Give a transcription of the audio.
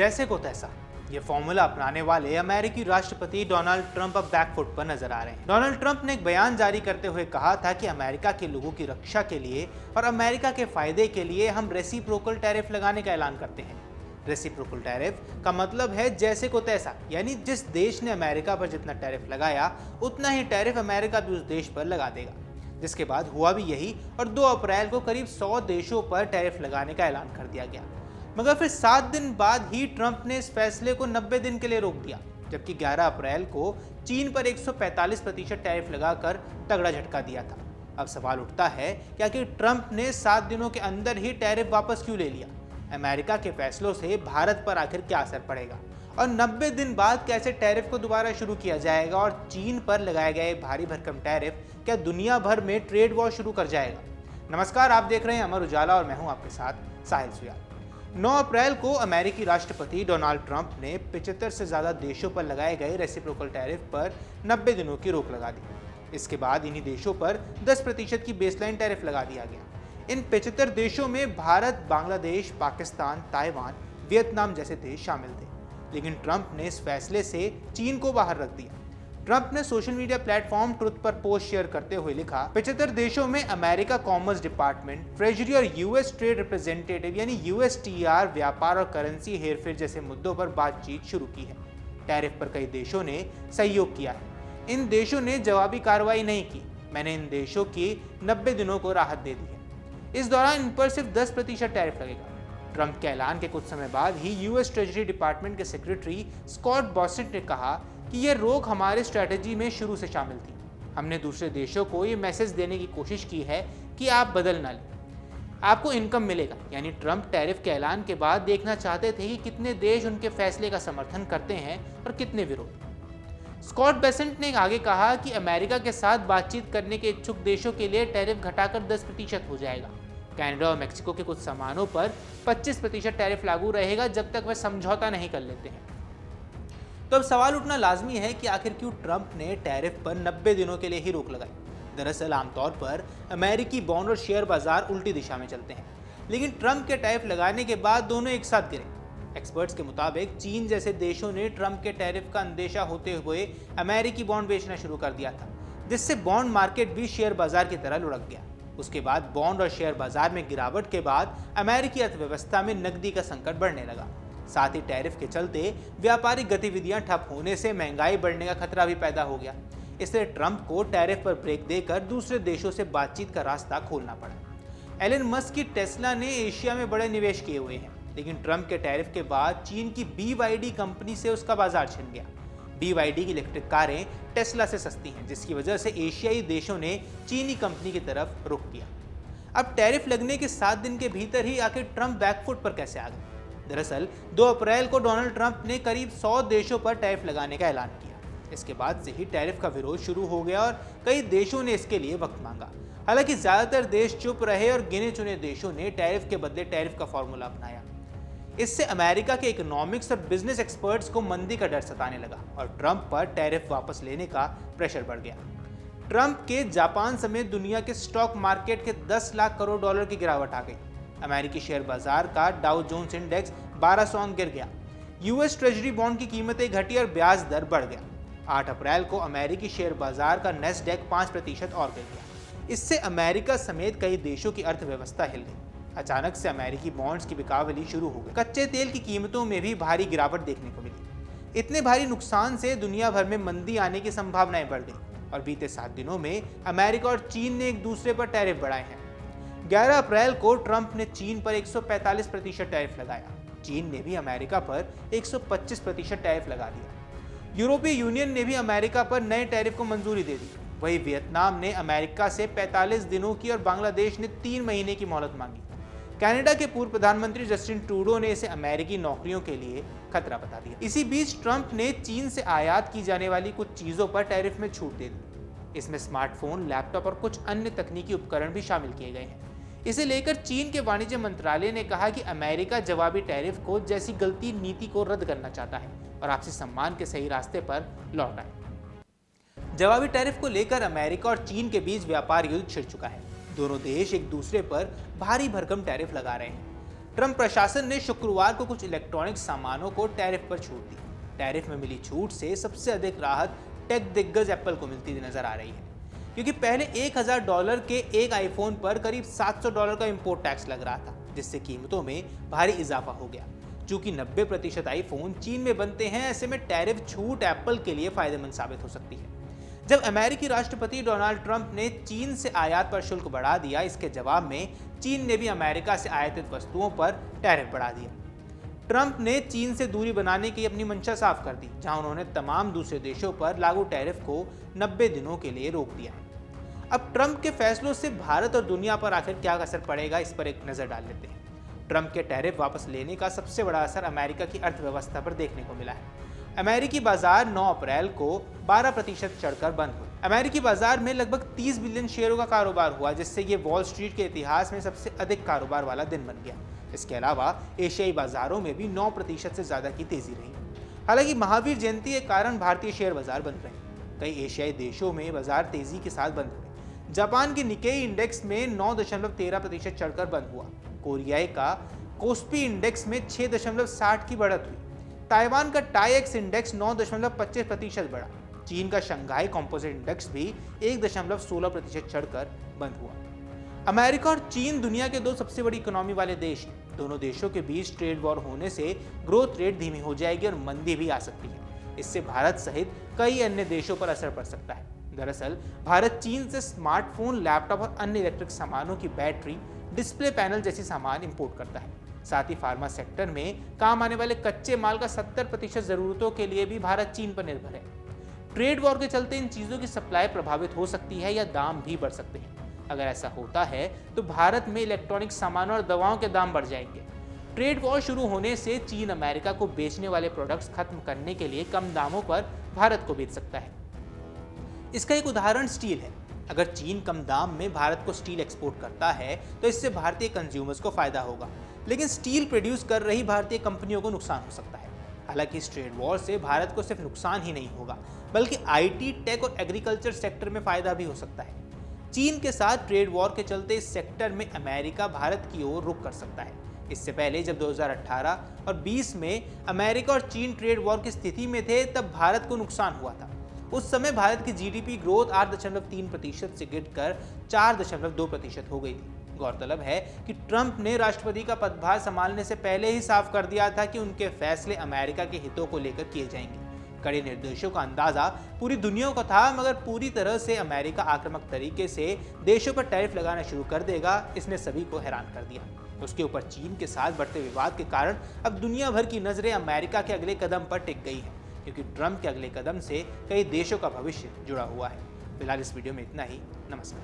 जैसे को तैसा ये फॉर्मूला अपनाने वाले अमेरिकी राष्ट्रपति डोनाल्ड ट्रंप अब बैकफुट पर नजर आ रहे हैं। डोनाल्ड ट्रंप ने एक बयान जारी करते हुए कहा था कि अमेरिका के लोगों की रक्षा के लिए और अमेरिका के फायदे के लिए हम रेसिप्रोकल टैरिफ लगाने का ऐलान करते हैं। रेसिप्रोकल टैरिफ का मतलब है जैसे को तैसा, यानी जिस देश ने अमेरिका पर जितना टैरिफ लगाया उतना ही टैरिफ अमेरिका भी उस देश पर लगा देगा। जिसके बाद हुआ भी यही और 2 अप्रैल को करीब 100 देशों पर टैरिफ लगाने का ऐलान कर दिया गया। मगर फिर 7 दिन बाद ही ट्रंप ने इस फैसले को 90 दिन के लिए रोक दिया, जबकि 11 अप्रैल को चीन पर 145% टैरिफ लगाकर तगड़ा झटका दिया था। अब सवाल उठता है कि आखिर ट्रंप ने 7 दिनों के अंदर ही टैरिफ वापस क्यों ले लिया? अमेरिका के फैसलों से भारत पर आखिर क्या असर पड़ेगा और 90 दिन बाद कैसे टैरिफ को दोबारा शुरू किया जाएगा और चीन पर लगाए गए भारी भरकम टैरिफ क्या दुनिया भर में ट्रेड वॉर शुरू कर जाएगा? नमस्कार, आप देख रहे हैं अमर उजाला और मैं हूं आपके साथ साहिल सुयाल। 9 अप्रैल को अमेरिकी राष्ट्रपति डोनाल्ड ट्रंप ने 75 से ज्यादा देशों पर लगाए गए रेसिप्रोकल टैरिफ पर 90 दिनों की रोक लगा दी। इसके बाद इन्हीं देशों पर 10% की बेसलाइन टैरिफ लगा दिया गया। इन 75 देशों में भारत, बांग्लादेश, पाकिस्तान, ताइवान, वियतनाम जैसे देश शामिल थे। लेकिन ट्रंप ने इस फैसले से चीन को बाहर रख दिया। ट्रंप ने सोशल मीडिया प्लेटफॉर्म ट्रुथ पर पोस्ट शेयर करते हुए लिखा, 75 देशों में अमेरिका कॉमर्स डिपार्टमेंट, ट्रेजरी और यूएस ट्रेड रिप्रेजेंटेटिव यानी यूएसटीआर व्यापार और करेंसी हेरफेर जैसे मुद्दों पर बातचीत शुरू की है। टैरिफ पर कई देशों ने सहयोग किया है। इन देशों ने जवाबी कार्रवाई नहीं की। मैंने इन देशों की 90 दिनों को राहत दे दी है। इस दौरान इन पर सिर्फ 10% टैरिफ लगेगा। ट्रंप के ऐलान के कुछ समय बाद ही यूएस ट्रेजरी डिपार्टमेंट के सेक्रेटरी स्कॉट बॉसेट ने कहा कि यह रोक हमारे स्ट्रेटजी में शुरू से शामिल थी। हमने दूसरे देशों को ये मैसेज देने की कोशिश की है कि आप बदल ना लें, आपको इनकम मिलेगा। यानी ट्रंप टैरिफ के ऐलान के बाद देखना चाहते थे कि कितने देश उनके फैसले का समर्थन करते हैं और कितने विरोध। स्कॉट बेसेंट ने आगे कहा कि अमेरिका के साथ बातचीत करने के इच्छुक देशों के लिए टैरिफ घटाकर 10% हो जाएगा। कनाडा और मेक्सिको के कुछ सामानों पर 25% टैरिफ लागू रहेगा जब तक वे समझौता नहीं कर लेते हैं। तो अब सवाल उठना लाजमी है कि आखिर क्यों ट्रंप ने टैरिफ पर 90 दिनों के लिए ही रोक लगाई। दरअसल आमतौर पर अमेरिकी बॉन्ड और शेयर बाजार उल्टी दिशा में चलते हैं, लेकिन ट्रंप के टैरिफ लगाने के बाद दोनों एक साथ गिरे। एक्सपर्ट्स के मुताबिक चीन जैसे देशों ने ट्रंप के टैरिफ का अंदेशा होते हुए अमेरिकी बॉन्ड बेचना शुरू कर दिया था, जिससे बॉन्ड मार्केट भी शेयर बाजार की तरह लुढ़क गया। उसके बाद बॉन्ड और शेयर बाजार में गिरावट के बाद अमेरिकी अर्थव्यवस्था में नकदी का संकट बढ़ने लगा। साथ ही टैरिफ के चलते व्यापारिक गतिविधियां ठप होने से महंगाई बढ़ने का खतरा भी पैदा हो गया। इसलिए ट्रंप को टैरिफ पर ब्रेक देकर दूसरे देशों से बातचीत का रास्ता खोलना पड़ा। एलन मस्क की टेस्ला ने एशिया में बड़े निवेश किए हुए हैं, लेकिन ट्रंप के टैरिफ के बाद चीन की BYD कंपनी से उसका बाजार छिन गया। BYD की इलेक्ट्रिक कारें टेस्ला से सस्ती हैं, जिसकी वजह से एशियाई देशों ने चीनी कंपनी की तरफ रुख किया। अब टैरिफ लगने के 7 दिन के भीतर ही आखिर ट्रंप बैकफुट पर कैसे आ गए? दरअसल 2 अप्रैल को डोनाल्ड ट्रंप ने करीब 100 देशों पर टैरिफ लगाने का ऐलान किया। इसके बाद से ही टैरिफ का विरोध शुरू हो गया और कई देशों ने इसके लिए वक्त मांगा। हालांकि ज्यादातर देश चुप रहे और गिने चुने देशों ने टैरिफ के बदले टैरिफ का फॉर्मूला अपनाया। इससे अमेरिका के इकोनॉमिक्स और बिजनेस एक्सपर्ट्स को मंदी का डर सताने लगा और ट्रंप पर टैरिफ वापस लेने का प्रेशर बढ़ गया। ट्रंप के जापान समेत दुनिया के स्टॉक मार्केट के 10 लाख करोड़ डॉलर की गिरावट आ गई। अमेरिकी शेयर बाजार का डाउ जोन्स इंडेक्स 1200 अंक गिर गया। यूएस ट्रेजरी बॉन्ड की कीमतें घटी और ब्याज दर बढ़ गया। 8 अप्रैल को अमेरिकी शेयर बाजार का नेस्डैक 5% और गिर गया। इससे अमेरिका समेत कई देशों की अर्थव्यवस्था हिल गई। अचानक से अमेरिकी बॉन्ड्स की बिकावली शुरू हो गई। कच्चे तेल की कीमतों में भी भारी गिरावट देखने को मिली। इतने भारी नुकसान से दुनिया भर में मंदी आने की संभावनाएं बढ़ गई और बीते 7 दिनों में अमेरिका और चीन ने एक दूसरे पर टैरिफ बढ़ाए हैं। 11 अप्रैल को ट्रंप ने चीन पर 145% टैरिफ लगाया। चीन ने भी अमेरिका पर 125% टैरिफ लगा दिया। यूरोपीय यूनियन ने भी अमेरिका पर नए टैरिफ को मंजूरी दे दी। वहीं वियतनाम ने अमेरिका से 45 दिनों की और बांग्लादेश ने 3 महीने की मोहलत मांगी। कनाडा के पूर्व प्रधानमंत्री जस्टिन ट्रूडो ने इसे अमेरिकी नौकरियों के लिए खतरा बता दिया। इसी बीच ट्रंप ने चीन से आयात की जाने वाली कुछ चीजों पर टैरिफ में छूट दे दी। इसमें स्मार्टफोन, लैपटॉप और कुछ अन्य तकनीकी उपकरण भी शामिल किए गए हैं। इसे लेकर चीन के वाणिज्य मंत्रालय ने कहा कि अमेरिका जवाबी टैरिफ को जैसी गलती नीति को रद्द करना चाहता है और आपसी सम्मान के सही रास्ते पर लौट आए। जवाबी टैरिफ को लेकर अमेरिका और चीन के बीच व्यापार युद्ध छिड़ चुका है। दोनों देश एक दूसरे पर भारी भरकम टैरिफ लगा रहे हैं। ट्रंप प्रशासन ने शुक्रवार को कुछ इलेक्ट्रॉनिक सामानों को टैरिफ पर छूट दी। टैरिफ में मिली छूट से सबसे अधिक राहत टेक दिग्गज एप्पल को मिलती नजर आ रही है, क्योंकि पहले $1000 के एक आईफोन पर करीब $700 का इंपोर्ट टैक्स लग रहा था, जिससे कीमतों में भारी इजाफा हो गया। चूंकि 90% आईफोन चीन में बनते हैं, ऐसे में टैरिफ छूट एप्पल के लिए फायदेमंद साबित हो सकती है। जब अमेरिकी राष्ट्रपति डोनाल्ड ट्रंप ने चीन से आयात पर शुल्क बढ़ा दिया, इसके जवाब में चीन ने भी अमेरिका से आयातित वस्तुओं पर टैरिफ बढ़ा दिया। ट्रंप ने चीन से दूरी बनाने की अपनी मंशा साफ कर दी, जहां उन्होंने तमाम दूसरे देशों पर लागू टैरिफ को 90 दिनों के लिए रोक दिया है। अब ट्रंप के फैसलों से भारत और दुनिया पर आखिर क्या असर पड़ेगा, इस पर एक नजर डाल लेते हैं। ट्रंप के टैरिफ वापस लेने का सबसे बड़ा असर अमेरिका की अर्थव्यवस्था पर देखने को मिला है। अमेरिकी बाजार 9 अप्रैल को 12% चढ़कर बंद हुए। अमेरिकी बाजार में लगभग 30 बिलियन शेयरों का कारोबार हुआ, जिससे ये वॉल स्ट्रीट के इतिहास में सबसे अधिक कारोबार वाला दिन बन गया। इसके अलावा एशियाई बाजारों में भी 9% से ज्यादा की तेजी रही। हालांकि महावीर जयंती के कारण भारतीय शेयर बाजार बंद रहे। कई एशियाई देशों में बाजार तेजी के साथ बंद हुए। जापान के निकेई इंडेक्स में 9.13% चढ़कर बंद हुआ। कोरियाई का कोस्पी इंडेक्स में 6.60 की बढ़त हुई। ताइवान का टाईएक्स इंडेक्स 9.25% बढ़ा। चीन का शंघाई कंपोजिट इंडेक्स भी 1.16% चढ़कर बंद हुआ। अमेरिका और चीन दुनिया के दो सबसे बड़ी इकोनॉमी वाले देश हैं। दोनों देशों के बीच ट्रेड वॉर होने से ग्रोथ रेट धीमी हो जाएगी और मंदी भी आ सकती है। इससे भारत सहित कई अन्य देशों पर असर पड़ सकता है। दरअसल भारत चीन से स्मार्टफोन, लैपटॉप और अन्य इलेक्ट्रिक सामानों की बैटरी, डिस्प्ले पैनल जैसी सामान इंपोर्ट करता है। साथ ही फार्मा सेक्टर में काम आने वाले कच्चे माल का 70% जरूरतों के लिए भी भारत चीन पर निर्भर है। ट्रेड वॉर के चलते इन चीजों की सप्लाई प्रभावित हो सकती है या दाम भी बढ़ सकते हैं। अगर ऐसा होता है तो भारत में इलेक्ट्रॉनिक सामानों और दवाओं के दाम बढ़ जाएंगे। ट्रेड वॉर शुरू होने से चीन अमेरिका को बेचने वाले प्रोडक्ट्स खत्म करने के लिए कम दामों पर भारत को बेच सकता है। इसका एक उदाहरण स्टील है। अगर चीन कम दाम में भारत को स्टील एक्सपोर्ट करता है तो इससे भारतीय कंज्यूमर्स को फायदा होगा, लेकिन स्टील प्रोड्यूस कर रही भारतीय कंपनियों को नुकसान हो सकता है। हालांकि इस ट्रेड वॉर से भारत को सिर्फ नुकसान ही नहीं होगा, बल्कि आईटी, टेक और एग्रीकल्चर सेक्टर में फायदा भी हो सकता है। चीन के साथ ट्रेड वॉर के चलते इस सेक्टर में अमेरिका भारत की ओर रुख कर सकता है। इससे पहले जब 2018 और 20 में अमेरिका और चीन ट्रेड वॉर की स्थिति में थे, तब भारत को नुकसान हुआ था। उस समय भारत की जीडीपी ग्रोथ 8.3% से गिरकर 4.2% हो गई थी। गौरतलब है कि ट्रंप ने राष्ट्रपति का पदभार संभालने से पहले ही साफ कर दिया था कि उनके फैसले अमेरिका के हितों को लेकर किए जाएंगे। कड़े निर्देशों का अंदाजा पूरी दुनिया को था, मगर पूरी तरह से अमेरिका आक्रामक तरीके से देशों पर टैरिफ लगाना शुरू कर देगा, इसने सभी को हैरान कर दिया। उसके ऊपर चीन के साथ बढ़ते विवाद के कारण अब दुनिया भर की नजरें अमेरिका के अगले कदम पर टिक गई हैं, क्योंकि ट्रंप के अगले कदम से कई देशों का भविष्य जुड़ा हुआ है। फिलहाल इस वीडियो में इतना ही। नमस्कार।